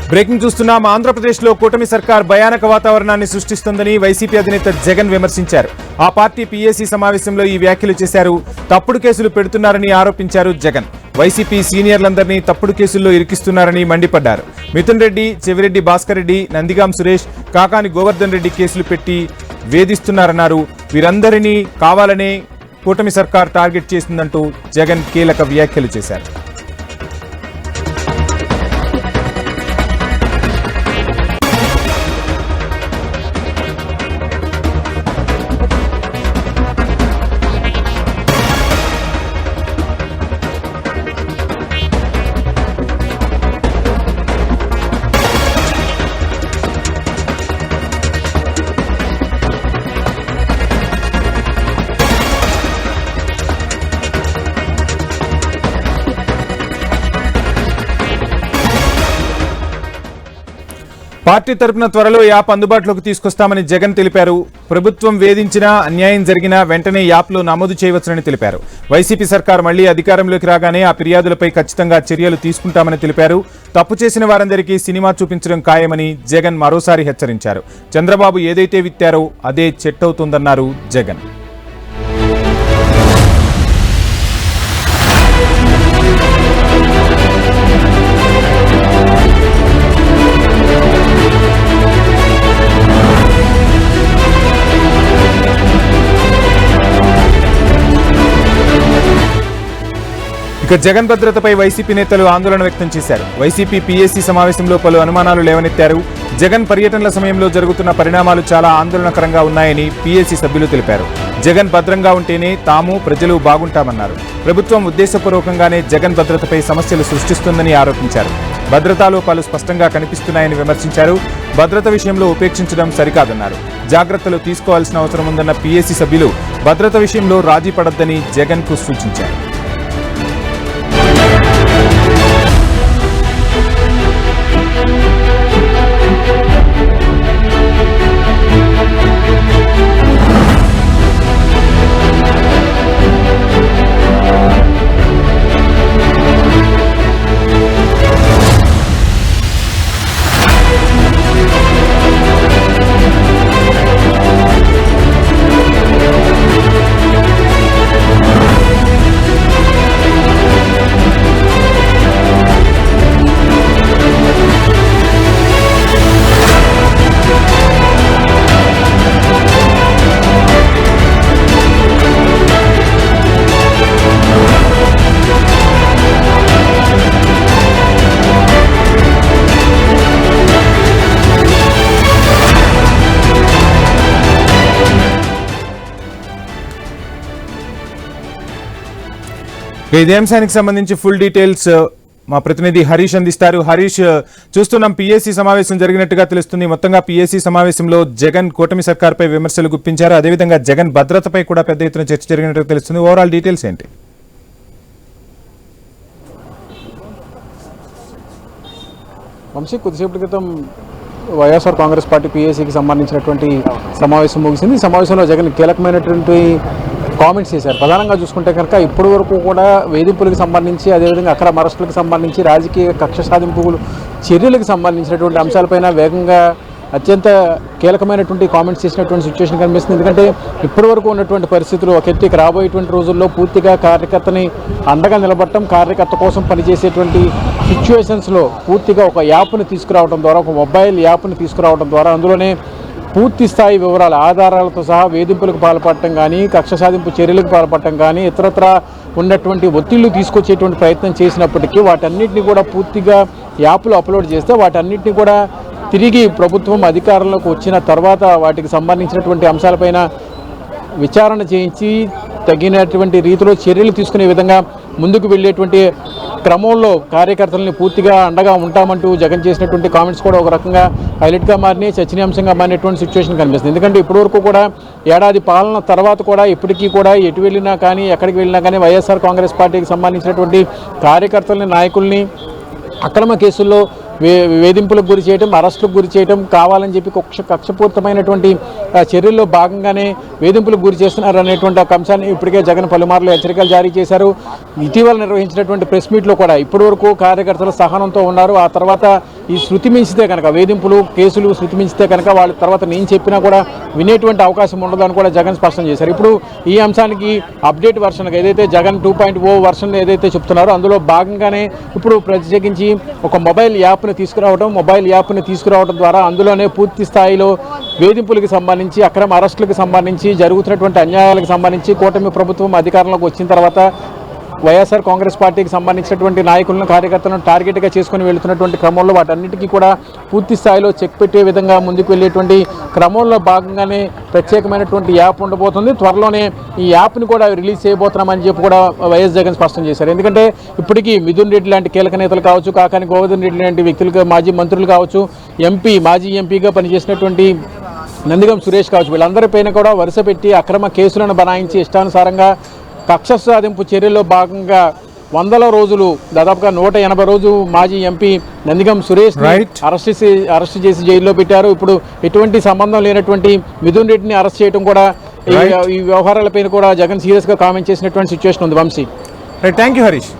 Breaking చూస్తున్నాం. ఆంధ్రప్రదేశ్లో కూటమి సర్కార్ భయానక వాతావరణాన్ని సృష్టిస్తుందని వైసీపీ అధినేత జగన్ విమర్శించారు. ఆ పార్టీ పీఏసీ సమావేశంలో ఈ వ్యాఖ్యలు చేశారు. తప్పుడు కేసులు పెడుతున్నారని ఆరోపించారు జగన్. వైసీపీ సీనియర్లందరినీ తప్పుడు కేసుల్లో ఇరికిస్తున్నారని మండిపడ్డారు. మిథున్ రెడ్డి, చెవిరెడ్డి భాస్కర్ రెడ్డి, నందిగాం సురేష్, కాకాని గోవర్ధన్ రెడ్డి కేసులు పెట్టి వేధిస్తున్నారన్నారు. వీరందరినీ కావాలనే కూటమి సర్కార్ టార్గెట్ చేసిందంటూ జగన్ కీలక వ్యాఖ్యలు చేశారు. పార్టీ తరపున త్వరలో యాప్ అందుబాటులోకి తీసుకొస్తామని జగన్ తెలిపారు. ప్రభుత్వం వేధించినా, అన్యాయం జరిగినా వెంటనే యాప్లో నమోదు చేయవచ్చునని తెలిపారు. వైసీపీ సర్కార్ మళ్లీ అధికారంలోకి రాగానే ఆ ఫిర్యాదులపై ఖచ్చితంగా చర్యలు తీసుకుంటామని తెలిపారు. తప్పు చేసిన వారందరికీ సినిమా చూపించడం ఖాయమని జగన్ మరోసారి హెచ్చరించారు. చంద్రబాబు ఏదైతే విత్తారో అదే చెట్టవుతుందన్నారు జగన్. ఇక జగన్ భద్రతపై వైసీపీ నేతలు ఆందోళన వ్యక్తం చేశారు. వైసీపీ పీఏసీ సమావేశంలో పలు అనుమానాలు లేవనెత్తారు. జగన్ పర్యటనల సమయంలో జరుగుతున్న పరిణామాలు చాలా ఆందోళనకరంగా ఉన్నాయని పీఏసీ సభ్యులు తెలిపారు. జగన్ భద్రంగా ఉంటేనే తాము, ప్రజలు బాగుంటామన్నారు. ప్రభుత్వం ఉద్దేశపూర్వకంగానే జగన్ భద్రతపై సమస్యలు సృష్టిస్తుందని ఆరోపించారు. భద్రతా లోపాలు స్పష్టంగా కనిపిస్తున్నాయని విమర్శించారు. భద్రత విషయంలో ఉపేక్షించడం సరికాదన్నారు. జాగ్రత్తలు తీసుకోవాల్సిన అవసరం ఉందన్న పీఏసీ సభ్యులు భద్రత విషయంలో రాజీ పడొద్దని జగన్కు సూచించారు. ఇదే అంశానికి సంబంధించి ఫుల్ డీటెయిల్స్ మా ప్రతినిధి హరీష్ అందిస్తారు. హరీష్, చూస్తున్నాం పీఏసీ సమావేశం జరిగినట్టుగా తెలుస్తుంది. మొత్తంగా పీఏసీ సమావేశంలో జగన్ కూటమి సర్కార్పై విమర్శలు గుప్పించారు. అదేవిధంగా జగన్ భద్రతపై కూడా పెద్ద ఎత్తున చర్చ జరిగినట్టుగా తెలుస్తుంది. ఓవరాల్ డీటెయిల్స్ ఏంటి? వంశీ, కొద్దిసేపటి క్రితం వైఎస్ఆర్ కాంగ్రెస్ పార్టీ పీఏసీకి సంబంధించినటువంటి సమావేశం ముగిసింది. ఈ సమావేశంలో జగన్ కీలకమైనటువంటి కామెంట్స్ చేశారు. ప్రధానంగా చూసుకుంటే కనుక ఇప్పటి వరకు కూడా వేధింపులకు సంబంధించి, అదేవిధంగా అక్రమ అరెస్టులకు సంబంధించి, రాజకీయ కక్ష సాధింపులు చర్యలకు సంబంధించినటువంటి అంశాలపైన వేగంగా అత్యంత కీలకమైనటువంటి కామెంట్స్ చేసినటువంటి సిచ్యువేషన్ కనిపిస్తుంది. ఎందుకంటే ఇప్పటి వరకు ఉన్నటువంటి పరిస్థితులు ఒక ఎత్తుకి రాబోయేటువంటి రోజుల్లో పూర్తిగా కార్యకర్తని అండగా నిలబడటం, కార్యకర్త కోసం పనిచేసేటువంటి సిచ్యువేషన్స్లో పూర్తిగా ఒక యాప్ని తీసుకురావడం ద్వారా, ఒక మొబైల్ యాప్ని తీసుకురావడం ద్వారా అందులోనే పూర్తి స్థాయి వివరాలు, ఆధారాలతో సహా వేధింపులకు పాల్పడటం కానీ, కక్ష సాధింపు చర్యలకు పాల్పడటం కానీ, ఇతరత్ర ఉన్నటువంటి ఒత్తిళ్లు తీసుకొచ్చేటువంటి ప్రయత్నం చేసినప్పటికీ వాటన్నిటిని కూడా పూర్తిగా యాప్లో అప్లోడ్ చేస్తే వాటన్నిటిని కూడా తిరిగి ప్రభుత్వం అధికారంలోకి వచ్చిన తర్వాత వాటికి సంబంధించినటువంటి అంశాలపైన విచారణ చేయించి తగినటువంటి రీతిలో చర్యలు తీసుకునే విధంగా ముందుకు వెళ్ళేటువంటి క్రమంలో కార్యకర్తలని పూర్తిగా అండగా ఉంటామంటూ జగన్ చేసినటువంటి కామెంట్స్ కూడా ఒక రకంగా హైలైట్గా మారినాయి, చర్చనీయాంశంగా మారినటువంటి సిచ్యువేషన్ కనిపిస్తుంది. ఎందుకంటే ఇప్పటివరకు కూడా ఏడాది పాలన తర్వాత కూడా ఇప్పటికీ కూడా ఎటు వెళ్ళినా కానీ, ఎక్కడికి వెళ్ళినా కానీ వైఎస్ఆర్ కాంగ్రెస్ పార్టీకి సంబంధించినటువంటి కార్యకర్తలని, నాయకుల్ని అక్రమ కేసుల్లో వేధింపులకు గురి చేయడం, అరెస్టులకు గురి చేయడం, కావాలని చెప్పి కక్షపూరితమైనటువంటి చర్యల్లో భాగంగానే వేధింపులకు గురి చేస్తున్నారు అనేటువంటి ఒక అంశాన్ని ఇప్పటికే జగన్ పలుమార్లు హెచ్చరికలు జారీ చేశారు. ఇటీవల నిర్వహించినటువంటి ప్రెస్ మీట్లో కూడా ఇప్పటివరకు కార్యకర్తలు సహనంతో ఉన్నారు. ఆ తర్వాత ఈ శృతి మించితే కనుక వేధింపులు కేసులు శృతి మించితే కనుక వాళ్ళ తర్వాత నేను చెప్పినా కూడా వినేటువంటి అవకాశం ఉండదని కూడా జగన్ స్పష్టం చేశారు. ఇప్పుడు ఈ అంశానికి అప్డేట్ వర్షన్గా ఏదైతే జగన్ 2.0 వర్షన్ ఏదైతే చెప్తున్నారో అందులో భాగంగానే ఇప్పుడు ప్రత్యేకించి ఒక మొబైల్ యాప్ని తీసుకురావడం ద్వారా అందులోనే పూర్తి స్థాయిలో వేధింపులకు సంబంధించి అక్రమ అరెస్టులకు సంబంధించి జరుగుతున్నటువంటి అన్యాయాలకు సంబంధించి కూటమి ప్రభుత్వం అధికారంలోకి వచ్చిన తర్వాత వైఎస్ఆర్ కాంగ్రెస్ పార్టీకి సంబంధించినటువంటి నాయకులను కార్యకర్తలను టార్గెట్గా చేసుకుని వెళుతున్నటువంటి క్రమంలో వాటన్నిటికీ కూడా పూర్తి స్థాయిలో చెక్ పెట్టే విధంగా ముందుకు వెళ్ళేటువంటి క్రమంలో భాగంగానే ప్రత్యేకమైనటువంటి యాప్ ఉండబోతుంది. త్వరలోనే ఈ యాప్ని కూడా రిలీజ్ చేయబోతున్నామని చెప్పి కూడా వైఎస్ జగన్ స్పష్టం చేశారు. ఎందుకంటే ఇప్పటికీ మిథున్ రెడ్డి లాంటి కీలక నేతలు కావచ్చు, కాకాని గోవర్ధన్ రెడ్డి లాంటి వ్యక్తులు, మాజీ మంత్రులు కావచ్చు, మాజీ ఎంపీగా పనిచేసినటువంటి నందిగం సురేష్ కావచ్చు, వీళ్ళందరిపైన కూడా వరుస పెట్టి అక్రమ కేసులను బనాయించి ఇష్టానుసారంగా కక్ష సాధింపు చర్యల్లో భాగంగా 100 రోజులు దాదాపుగా 180 రోజు మాజీ ఎంపీ నందిగం సురేష్ అరెస్ట్ చేసి జైల్లో పెట్టారు. ఇప్పుడు ఎటువంటి సంబంధం లేనటువంటి మిథున్ రెడ్డిని అరెస్ట్ చేయడం కూడా ఈ వ్యవహారాలపైన కూడా జగన్ సీరియస్గా కామెంట్ చేసినటువంటి సిచ్యువేషన్ ఉంది. Vamsi, thank you Harish.